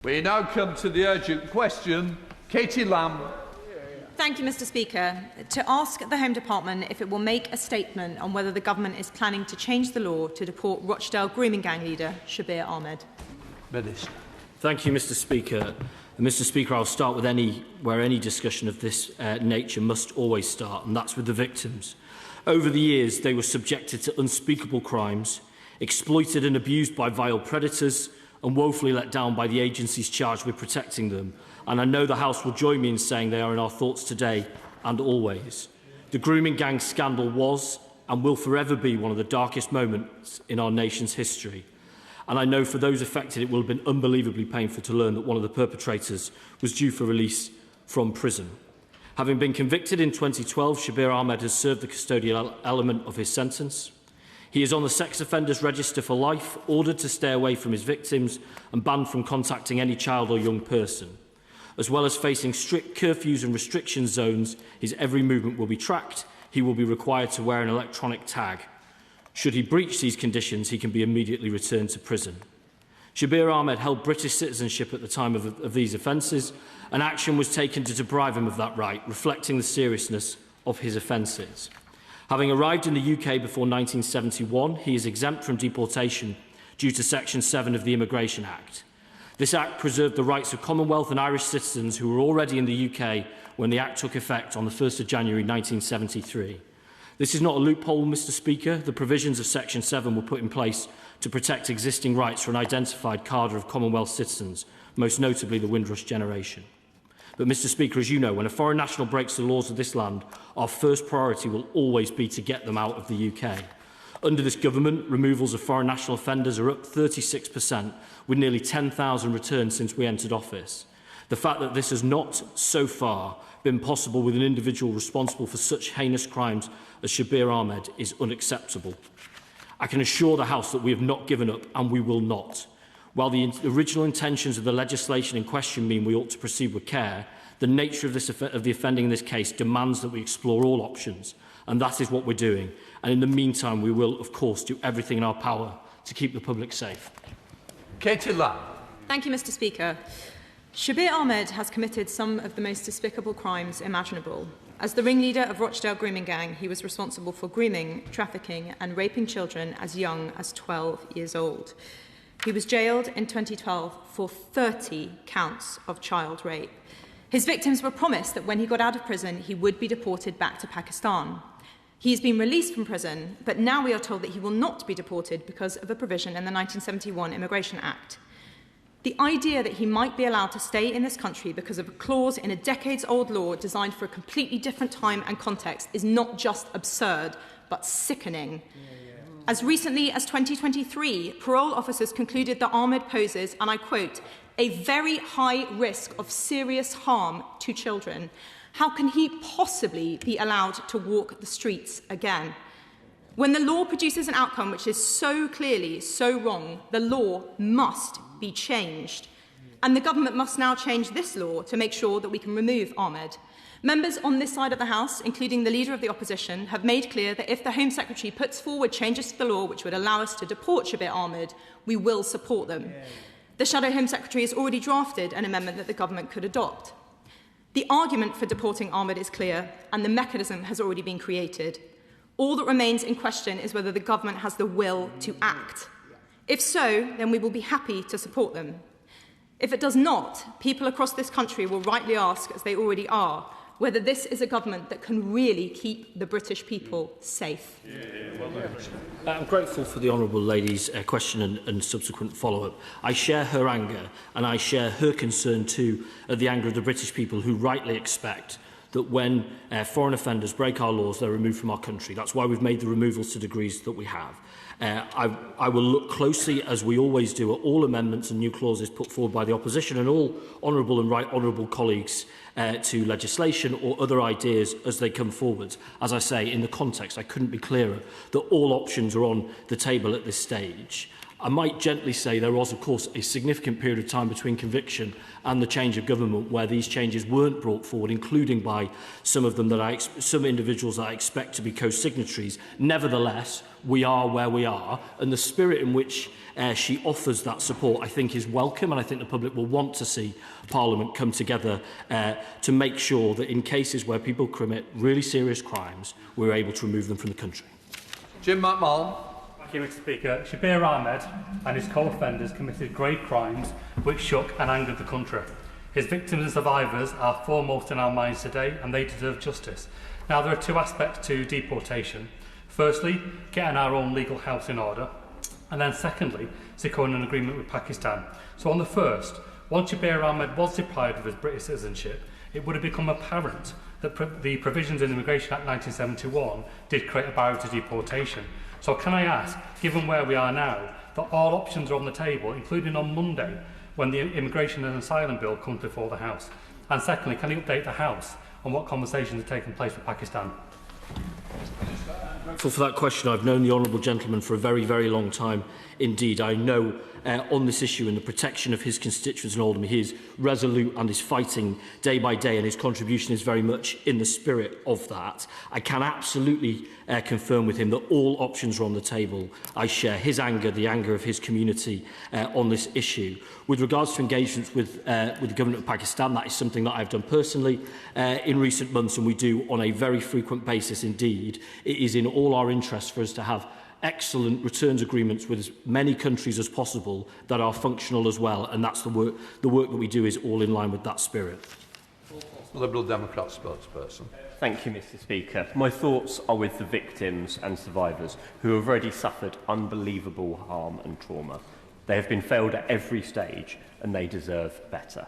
We now come to the urgent question. Katie Lamb. Thank you, Mr. Speaker. To ask the Home Department if it will make a statement on whether the government is planning to change the law to deport Rochdale grooming gang leader Shabir Ahmed. Minister. Thank you, Mr. Speaker. Mr. Speaker, I'll start with where any discussion of this nature must always start, and that's with the victims. Over the years, they were subjected to unspeakable crimes, exploited and abused by vile predators, and woefully let down by the agencies charged with protecting them. And I know the House will join me in saying they are in our thoughts today and always. The grooming gang scandal was and will forever be one of the darkest moments in our nation's history. And I know for those affected it will have been unbelievably painful to learn that one of the perpetrators was due for release from prison. Having been convicted in 2012, Shabir Ahmed has served the custodial element of his sentence. He is on the sex offenders register for life, ordered to stay away from his victims and banned from contacting any child or young person. As well as facing strict curfews and restriction zones, his every movement will be tracked. He will be required to wear an electronic tag. Should he breach these conditions, he can be immediately returned to prison. Shabir Ahmed held British citizenship at the time of these offences, and action was taken to deprive him of that right, reflecting the seriousness of his offences. Having arrived in the UK before 1971, he is exempt from deportation due to Section 7 of the Immigration Act. This Act preserved the rights of Commonwealth and Irish citizens who were already in the UK when the Act took effect on the 1st of January 1973. This is not a loophole, Mr. Speaker. The provisions of Section 7 were put in place to protect existing rights for an identified cadre of Commonwealth citizens, most notably the Windrush generation. But, Mr. Speaker, as you know, when a foreign national breaks the laws of this land, our first priority will always be to get them out of the UK. Under this government, removals of foreign national offenders are up 36%, with nearly 10,000 returns since we entered office. The fact that this has not, so far, been possible with an individual responsible for such heinous crimes as Shabir Ahmed is unacceptable. I can assure the House that we have not given up, and we will not. While the original intentions of the legislation in question mean we ought to proceed with care, the nature of the offending in this case demands that we explore all options, and that is what we're doing. And in the meantime, we will, of course, do everything in our power to keep the public safe. Katie Lamb. Thank you, Mr. Speaker. Shabir Ahmed has committed some of the most despicable crimes imaginable. As the ringleader of Rochdale grooming gang, he was responsible for grooming, trafficking and raping children as young as 12 years old. He was jailed in 2012 for 30 counts of child rape. His victims were promised that when he got out of prison, he would be deported back to Pakistan. He has been released from prison, but now we are told that he will not be deported because of a provision in the 1971 Immigration Act. The idea that he might be allowed to stay in this country because of a clause in a decades-old law designed for a completely different time and context is not just absurd, but sickening. As recently as 2023, parole officers concluded that Ahmed poses, and I quote, a very high risk of serious harm to children. How can he possibly be allowed to walk the streets again? When the law produces an outcome which is so clearly so wrong, the law must be changed. And the government must now change this law to make sure that we can remove Ahmed. Members on this side of the House, including the Leader of the Opposition, have made clear that if the Home Secretary puts forward changes to the law which would allow us to deport Shabir Ahmed, we will support them. The Shadow Home Secretary has already drafted an amendment that the government could adopt. The argument for deporting Ahmed is clear, and the mechanism has already been created. All that remains in question is whether the government has the will to act. If so, then we will be happy to support them. If it does not, people across this country will rightly ask, as they already are, whether this is a government that can really keep the British people safe. I'm grateful for the Honourable Lady's question and subsequent follow-up. I share her anger, and I share her concern too at the anger of the British people who rightly expect that when foreign offenders break our laws, they're removed from our country. That's why we've made the removals to degrees that we have. I will look closely, as we always do, at all amendments and new clauses put forward by the opposition and all honourable and right honourable colleagues to legislation or other ideas as they come forward. As I say, in the context, I couldn't be clearer that all options are on the table at this stage. I might gently say there was, of course, a significant period of time between conviction and the change of government where these changes weren't brought forward, including by some of them some individuals that I expect to be co-signatories. Nevertheless, we are where we are, and the spirit in which she offers that support, I think, is welcome, and I think the public will want to see Parliament come together to make sure that in cases where people commit really serious crimes, we're able to remove them from the country. Jim McMullen. Thank you, Mr. Speaker. Shabir Ahmed and his co-offenders committed grave crimes which shook and angered the country. His victims and survivors are foremost in our minds today, and they deserve justice. Now, there are two aspects to deportation. Firstly, getting our own legal house in order, and then secondly, securing an agreement with Pakistan. So on the first, once Shabir Ahmed was deprived of his British citizenship, it would have become apparent that the provisions in the Immigration Act 1971 did create a barrier to deportation. So can I ask, given where we are now, that all options are on the table, including on Monday, when the Immigration and Asylum Bill comes before the House? And secondly, can you update the House on what conversations are taking place with Pakistan? For that question, I've known the honourable gentleman for a very, very long time indeed. I know on this issue and the protection of his constituents in Oldham, he is resolute and is fighting day by day, and his contribution is very much in the spirit of that. I can absolutely confirm with him that all options are on the table. I share his anger, the anger of his community on this issue. With regards to engagements with the government of Pakistan, that is something that I've done personally in recent months, and we do on a very frequent basis indeed. It is in all our interests for us to have excellent returns agreements with as many countries as possible that are functional as well, and that's the work that we do is all in line with that spirit. Liberal Democrat spokesperson. Thank you, Mr. Speaker. My thoughts are with the victims and survivors who have already suffered unbelievable harm and trauma. They have been failed at every stage, and they deserve better.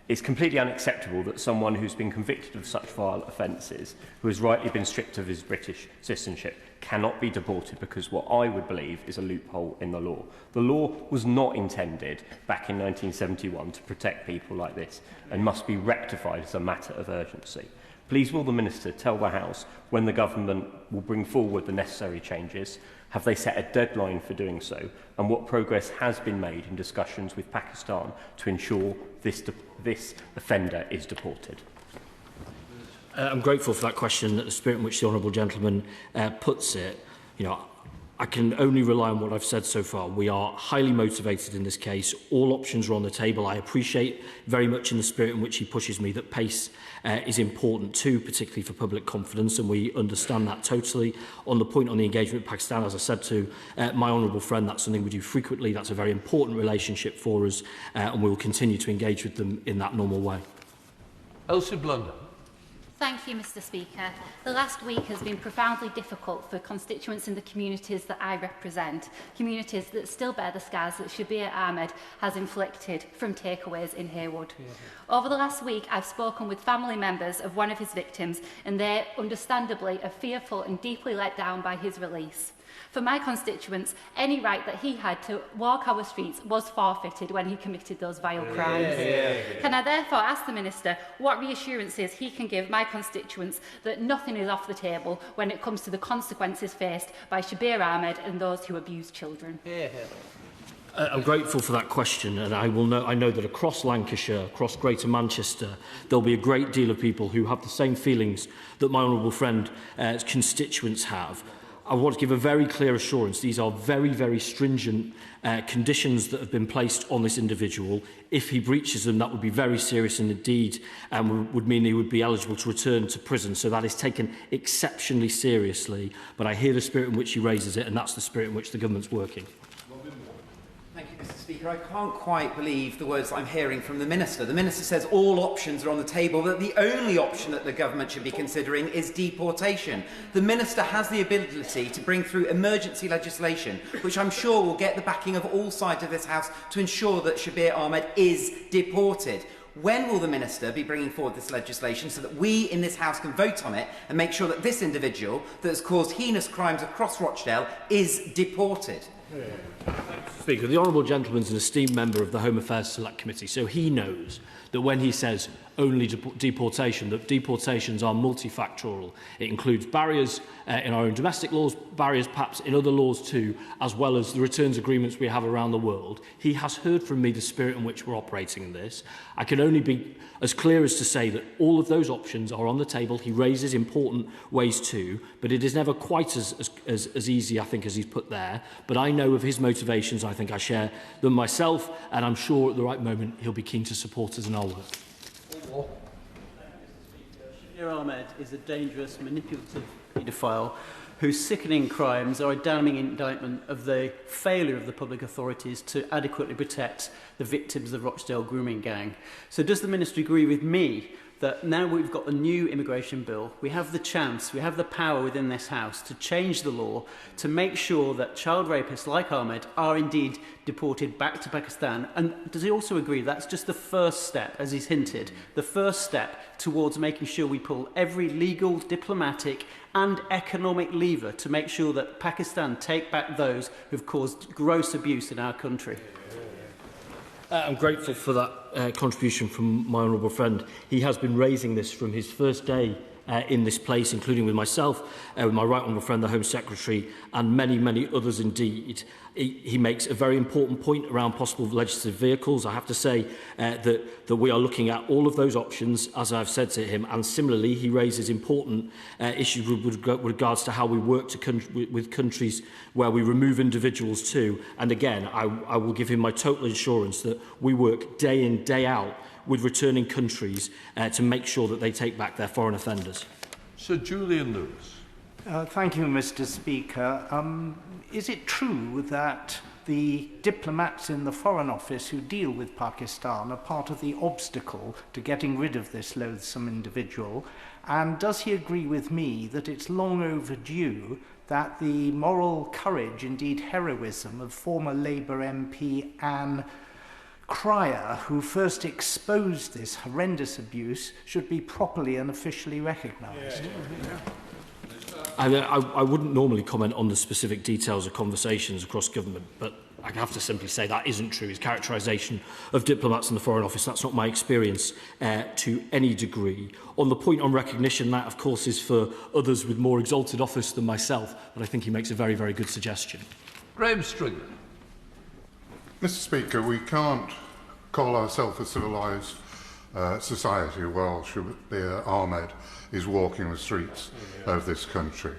It's completely unacceptable that someone who's been convicted of such vile offences, who has rightly been stripped of his British citizenship, cannot be deported because what I would believe is a loophole in the law. The law was not intended back in 1971 to protect people like this and must be rectified as a matter of urgency. Please will the Minister tell the House when the government will bring forward the necessary changes? Have they set a deadline for doing so? And what progress has been made in discussions with Pakistan to ensure this offender is deported? I'm grateful for that question, the spirit in which the honourable gentleman puts it. You know, I can only rely on what I've said so far. We are highly motivated in this case. All options are on the table. I appreciate very much in the spirit in which he pushes me that pace is important too, particularly for public confidence, and we understand that totally. On the point on the engagement with Pakistan, as I said to my honourable friend, that's something we do frequently. That's a very important relationship for us, and we will continue to engage with them in that normal way. Elsie Blunder. Thank you, Mr. Speaker. The last week has been profoundly difficult for constituents in the communities that I represent, communities that still bear the scars that Shabir Ahmed has inflicted from takeaways in Haywood. Over the last week, I've spoken with family members of one of his victims, and they, understandably, are fearful and deeply let down by his release. For my constituents, any right that he had to walk our streets was forfeited when he committed those vile crimes. Can I therefore ask the Minister what reassurances he can give my constituents that nothing is off the table when it comes to the consequences faced by Shabir Ahmed and those who abuse children? I'm grateful for that question, and I know that across Lancashire, across Greater Manchester, there'll be a great deal of people who have the same feelings that my honourable friend's constituents have. I want to give a very clear assurance. These are very, very stringent conditions that have been placed on this individual. If he breaches them, that would be very serious and indeed would mean he would be eligible to return to prison. So that is taken exceptionally seriously. But I hear the spirit in which he raises it, and that's the spirit in which the government's working. Thank you, Mr. Speaker. I can't quite believe the words I'm hearing from the Minister. The Minister says all options are on the table, but the only option that the government should be considering is deportation. The Minister has the ability to bring through emergency legislation, which I'm sure will get the backing of all sides of this House to ensure that Shabir Ahmed is deported. When will the Minister be bringing forward this legislation so that we in this House can vote on it and make sure that this individual that has caused heinous crimes across Rochdale is deported? Speaker, the honourable gentleman is an esteemed member of the Home Affairs Select Committee, so he knows that when he says only deportation, that deportations are multifactorial. It includes barriers in our own domestic laws, barriers perhaps in other laws too, as well as the returns agreements we have around the world. He has heard from me the spirit in which we're operating in this. I can only be as clear as to say that all of those options are on the table. He raises important ways too, but it is never quite as easy, I think, as he's put there. But I know of his motivations. I think I share them myself, and I'm sure at the right moment he'll be keen to support us in our work. Shabir Ahmed is a dangerous, manipulative paedophile whose sickening crimes are a damning indictment of the failure of the public authorities to adequately protect the victims of the Rochdale grooming gang. So does the Minister agree with me that now we've got the new immigration bill, we have the chance, we have the power within this House to change the law to make sure that child rapists like Ahmed are indeed deported back to Pakistan? And does he also agree that's just the first step, as he's hinted, the first step towards making sure we pull every legal, diplomatic and economic lever to make sure that Pakistan take back those who've caused gross abuse in our country? I'm grateful for that contribution from my honourable friend. He has been raising this from his first day in this place, including with myself, with my right honourable friend, the Home Secretary, and many, many others indeed. He makes a very important point around possible legislative vehicles. I have to say that we are looking at all of those options, as I've said to him, and similarly he raises important issues with regards to how we work with countries where we remove individuals too. And again, I will give him my total assurance that we work day in, day out with returning countries to make sure that they take back their foreign offenders. Sir Julian Lewis. Thank you, Mr. Speaker. Is it true that the diplomats in the Foreign Office who deal with Pakistan are part of the obstacle to getting rid of this loathsome individual? And does he agree with me that it's long overdue that the moral courage, indeed heroism, of former Labour MP Anne Cryer, who first exposed this horrendous abuse, should be properly and officially recognised? I wouldn't normally comment on the specific details of conversations across government, but I have to simply say that isn't true. His characterisation of diplomats in the Foreign Office, that's not my experience to any degree. On the point on recognition, that of course is for others with more exalted office than myself, but I think he makes a very, very good suggestion. Graham Stringer. Mr. Speaker, we can't call ourselves a civilised society while Shabir Ahmed is walking the streets of this country.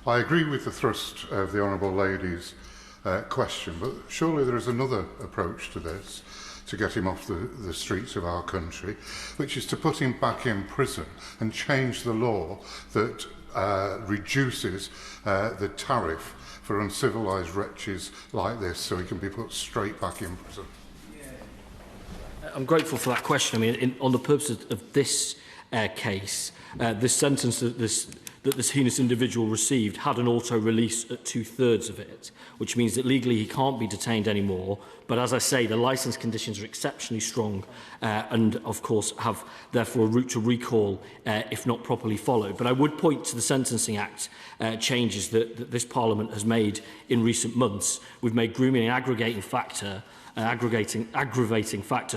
I agree with the thrust of the Honourable Lady's question, but surely there is another approach to this to get him off the streets of our country, which is to put him back in prison and change the law that reduces the tariff for uncivilised wretches like this, so he can be put straight back in prison. I'm grateful for that question. I mean, on the purpose of this case, this sentence that this heinous individual received had an auto-release at 2/3 of it, which means that legally he can't be detained anymore. But as I say, the licence conditions are exceptionally strong and, of course, have therefore a route to recall if not properly followed. But I would point to the Sentencing Act changes that this Parliament has made in recent months. We've made grooming an aggravating factor,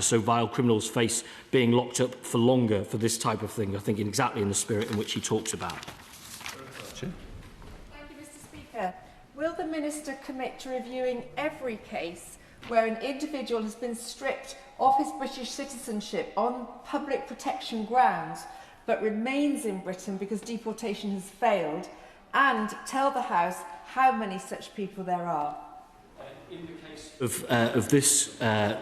so vile criminals face being locked up for longer for this type of thing, I think exactly in the spirit in which he talks about. Thank you, Mr. Speaker. Will the Minister commit to reviewing every case where an individual has been stripped of his British citizenship on public protection grounds but remains in Britain because deportation has failed, and tell the House how many such people there are? In the case of this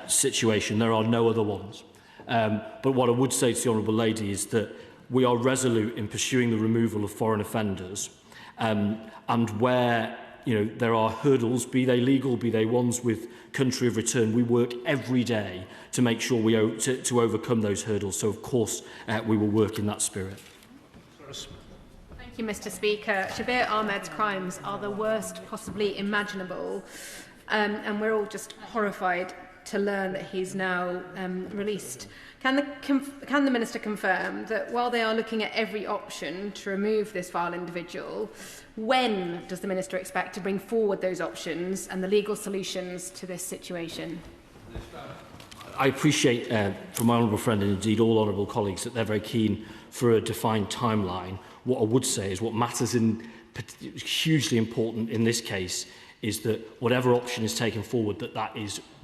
situation, there are no other ones. But what I would say to the Honourable Lady is that we are resolute in pursuing the removal of foreign offenders, and where there are hurdles, be they legal, be they ones with country of return, we work every day to make sure to overcome those hurdles. So, of course, we will work in that spirit. Thank you, Mr. Speaker. Shabir Ahmed's crimes are the worst possibly imaginable, and we're all just horrified to learn that he's now released. Can the Minister confirm that while they are looking at every option to remove this vile individual, when does the Minister expect to bring forward those options and the legal solutions to this situation? I appreciate from my honourable friend and indeed all honourable colleagues that they're very keen for a defined timeline. What I would say is what matters hugely important in this case is that whatever option is taken forward, that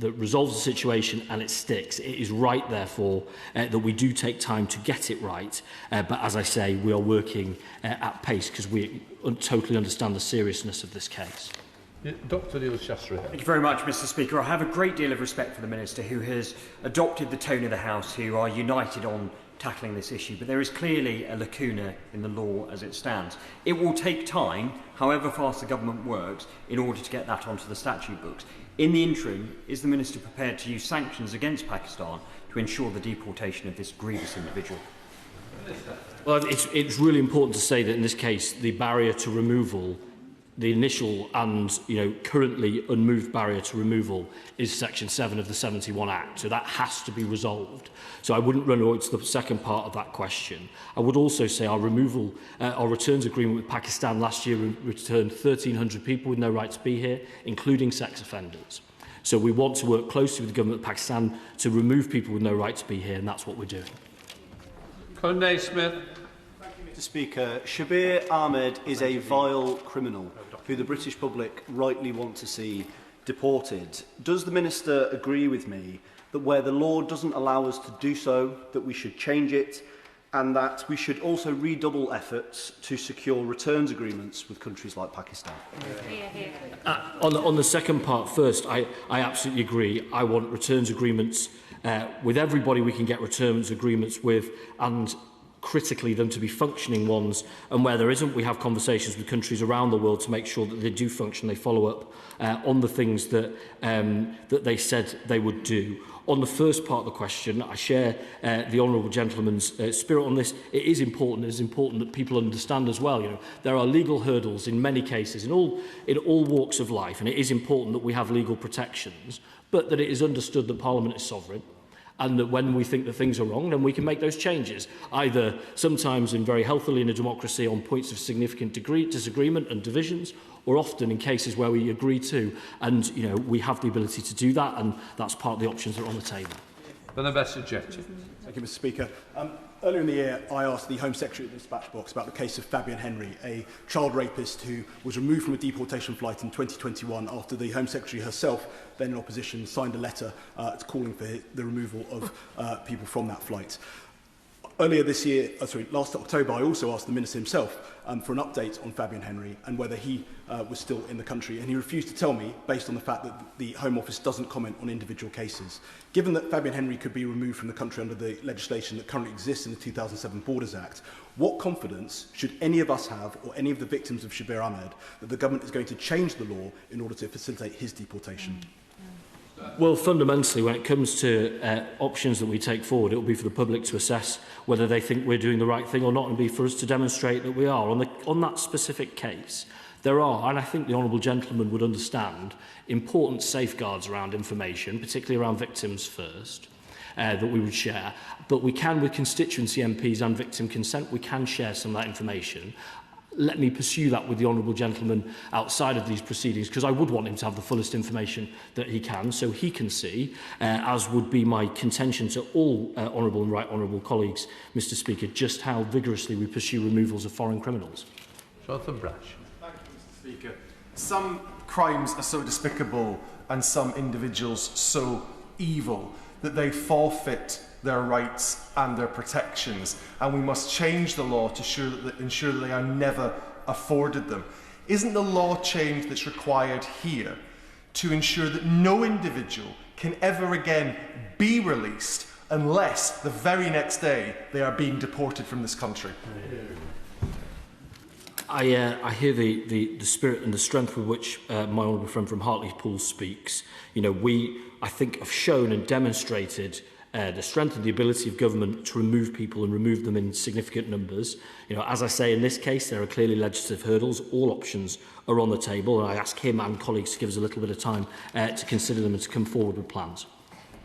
resolves the situation and it sticks. It is right, therefore, that we do take time to get it right. But as I say, we are working at pace because we totally understand the seriousness of this case. Dr. Neil Shastri. Thank you very much, Mr. Speaker. I have a great deal of respect for the Minister, who has adopted the tone of the House, who are united on tackling this issue, but there is clearly a lacuna in the law as it stands. It will take time, however fast the government works, in order to get that onto the statute books. In the interim, is the Minister prepared to use sanctions against Pakistan to ensure the deportation of this grievous individual? Well, it's really important to say that in this case, the barrier to removal, the initial and currently unmoved barrier to removal is Section 7 of the 71 Act. So that has to be resolved. So I wouldn't run away to the second part of that question. I would also say our returns agreement with Pakistan last year returned 1,300 people with no right to be here, including sex offenders. So we want to work closely with the government of Pakistan to remove people with no right to be here, and that's what we're doing. Colin Naismith. Mr. Speaker, Shabir Ahmed is a vile criminal who the British public rightly want to see deported. Does the Minister agree with me that where the law doesn't allow us to do so, that we should change it, and that we should also redouble efforts to secure returns agreements with countries like Pakistan? On the second part first, I absolutely agree. I want returns agreements with everybody we can get returns agreements with, and critically them to be functioning ones, and where there isn't, we have conversations with countries around the world to make sure that they do function, they follow up on the things that they said they would do. On the first part of the question, I share the honourable gentleman's spirit on this. It is important that people understand as well. There are legal hurdles in many cases, in all walks of life, and it is important that we have legal protections, but that it is understood that Parliament is sovereign, and that when we think that things are wrong, then we can make those changes, either sometimes in very healthily in a democracy on points of significant disagreement and divisions, or often in cases where we agree to, and we have the ability to do that, and that's part of the options that are on the table. Then the best objective. Thank you, Mr. Speaker. Earlier in the year, I asked the Home Secretary at the dispatch box about the case of Fabian Henry, a child rapist who was removed from a deportation flight in 2021 after the Home Secretary herself, then in opposition, signed a letter calling for the removal of people from that flight. Earlier this year, last October, I also asked the Minister himself for an update on Fabian Henry and whether he was still in the country, and he refused to tell me based on the fact that the Home Office doesn't comment on individual cases. Given that Fabian Henry could be removed from the country under the legislation that currently exists in the 2007 Borders Act, what confidence should any of us have, or any of the victims of Shabir Ahmed, that the government is going to change the law in order to facilitate his deportation? Well, fundamentally, when it comes to options that we take forward, it will be for the public to assess whether they think we're doing the right thing or not, and be for us to demonstrate that we are. On that specific case, there are, and I think the honourable gentleman would understand, important safeguards around information, particularly around victims first, that we would share. But we can, with constituency MPs and victim consent, we can share some of that information. Let me pursue that with the honourable gentleman outside of these proceedings, because I would want him to have the fullest information that he can, so he can see, as would be my contention to all honourable and right honourable colleagues, Mr. Speaker, just how vigorously we pursue removals of foreign criminals. Jonathan Brash. Thank you, Mr. Speaker. Some crimes are so despicable and some individuals so evil that they forfeit their rights and their protections, and we must change the law to ensure that they are never afforded them. Isn't the law change that's required here to ensure that no individual can ever again be released unless the very next day they are being deported from this country? I hear the spirit and the strength with which my honourable friend from Hartlepool speaks. We, I think, have shown and demonstrated the strength and the ability of government to remove people and remove them in significant numbers. As I say, in this case, there are clearly legislative hurdles. All options are on the table, and I ask him and colleagues to give us a little bit of time to consider them and to come forward with plans.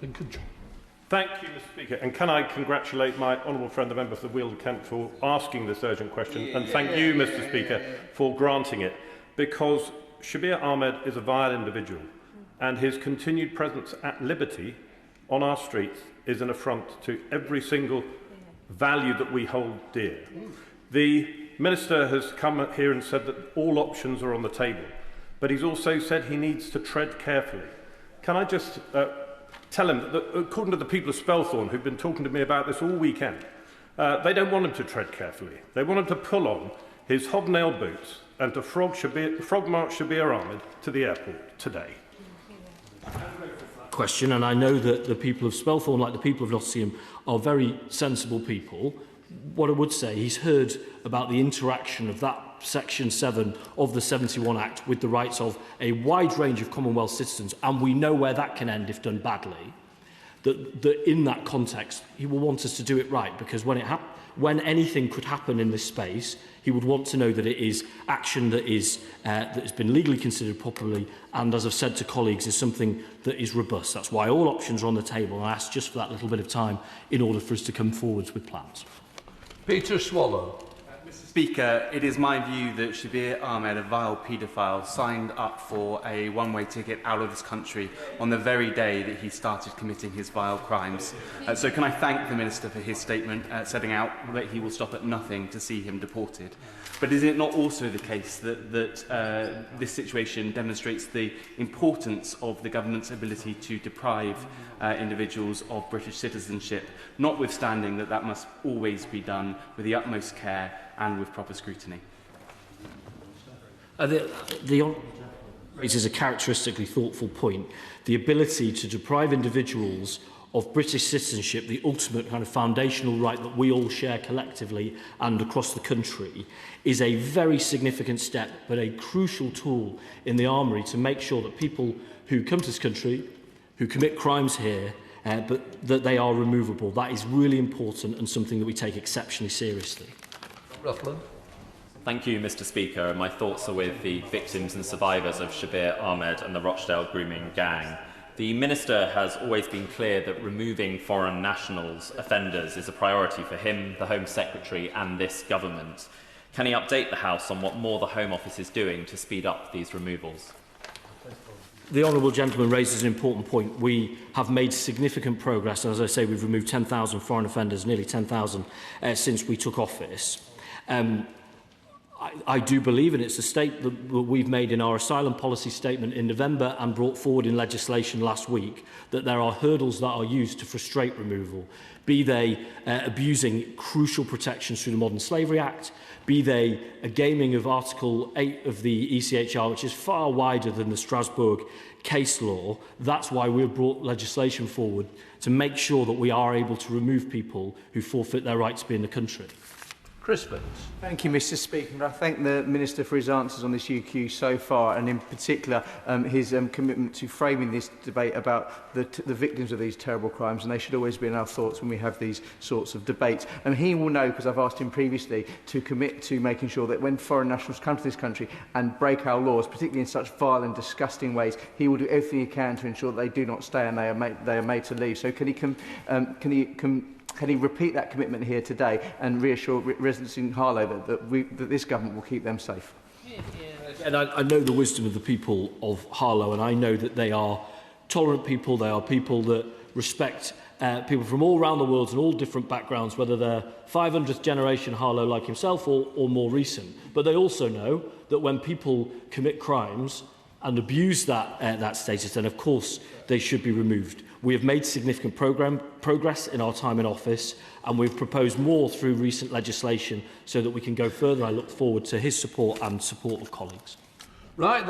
Lincolnshire. Thank you, Mr. Speaker. And can I congratulate my honourable friend, the member for Weald Kent, for asking this urgent question, and thank you, Mr. Speaker, for granting it, because Shabir Ahmed is a vile individual, and his continued presence at liberty on our streets is an affront to every single value that we hold dear. The Minister has come here and said that all options are on the table, but he's also said he needs to tread carefully. Can I just tell him that, according to the people of Spelthorne, who've been talking to me about this all weekend, they don't want him to tread carefully. They want him to pull on his hobnail boots and to frog march Shabir Ahmed to the airport today. Question, and I know that the people of Spelthorne, like the people of Nottingham, are very sensible people. What I would say, he's heard about the interaction of that Section 7 of the 71 Act with the rights of a wide range of Commonwealth citizens, and we know where that can end if done badly. That in that context, he will want us to do it right, because when anything could happen in this space, he would want to know that it is action that has been legally considered properly, and, as I've said to colleagues, is something that is robust. That's why all options are on the table, and I ask just for that little bit of time in order for us to come forwards with plans. Peter Swallow. Mr. Speaker, it is my view that Shabir Ahmed, a vile paedophile, signed up for a one-way ticket out of this country on the very day that he started committing his vile crimes. So can I thank the Minister for his statement setting out that he will stop at nothing to see him deported. But is it not also the case that this situation demonstrates the importance of the government's ability to deprive individuals of British citizenship, notwithstanding that must always be done with the utmost care and with proper scrutiny? It is a characteristically thoughtful point. The ability to deprive individuals of British citizenship, the ultimate kind of foundational right that we all share collectively and across the country, is a very significant step, but a crucial tool in the armoury to make sure that people who come to this country, who commit crimes here, but that they are removable. That is really important and something that we take exceptionally seriously. Rutland. Thank you, Mr. Speaker. My thoughts are with the victims and survivors of Shabir Ahmed and the Rochdale grooming gang. The Minister has always been clear that removing foreign nationals, offenders, is a priority for him, the Home Secretary and this government. Can he update the House on what more the Home Office is doing to speed up these removals? The honourable gentleman raises an important point. We have made significant progress, and as I say, we've removed 10,000 foreign offenders, nearly 10,000 since we took office. I do believe, and it's a statement that we've made in our asylum policy statement in November and brought forward in legislation last week, that there are hurdles that are used to frustrate removal, be they abusing crucial protections through the Modern Slavery Act, be they a gaming of Article 8 of the ECHR, which is far wider than the Strasbourg case law. That's why we've brought legislation forward to make sure that we are able to remove people who forfeit their right to be in the country. Chris Vance. Thank you, Mr. Speaker. And I thank the Minister for his answers on this UQ so far, and in particular his commitment to framing this debate about the victims of these terrible crimes, and they should always be in our thoughts when we have these sorts of debates. And he will know, because I've asked him previously, to commit to making sure that when foreign nationals come to this country and break our laws, particularly in such vile and disgusting ways, he will do everything he can to ensure that they do not stay and they are made to leave. So can he repeat that commitment here today and reassure residents in Harlow that this government will keep them safe? And I know the wisdom of the people of Harlow, and I know that they are tolerant people. They are people that respect people from all around the world and all different backgrounds, whether they're 500th generation Harlow like himself or more recent. But they also know that when people commit crimes and abuse that status, then of course they should be removed. We have made significant progress in our time in office, and we've proposed more through recent legislation so that we can go further. I look forward to his support and support of colleagues. Right.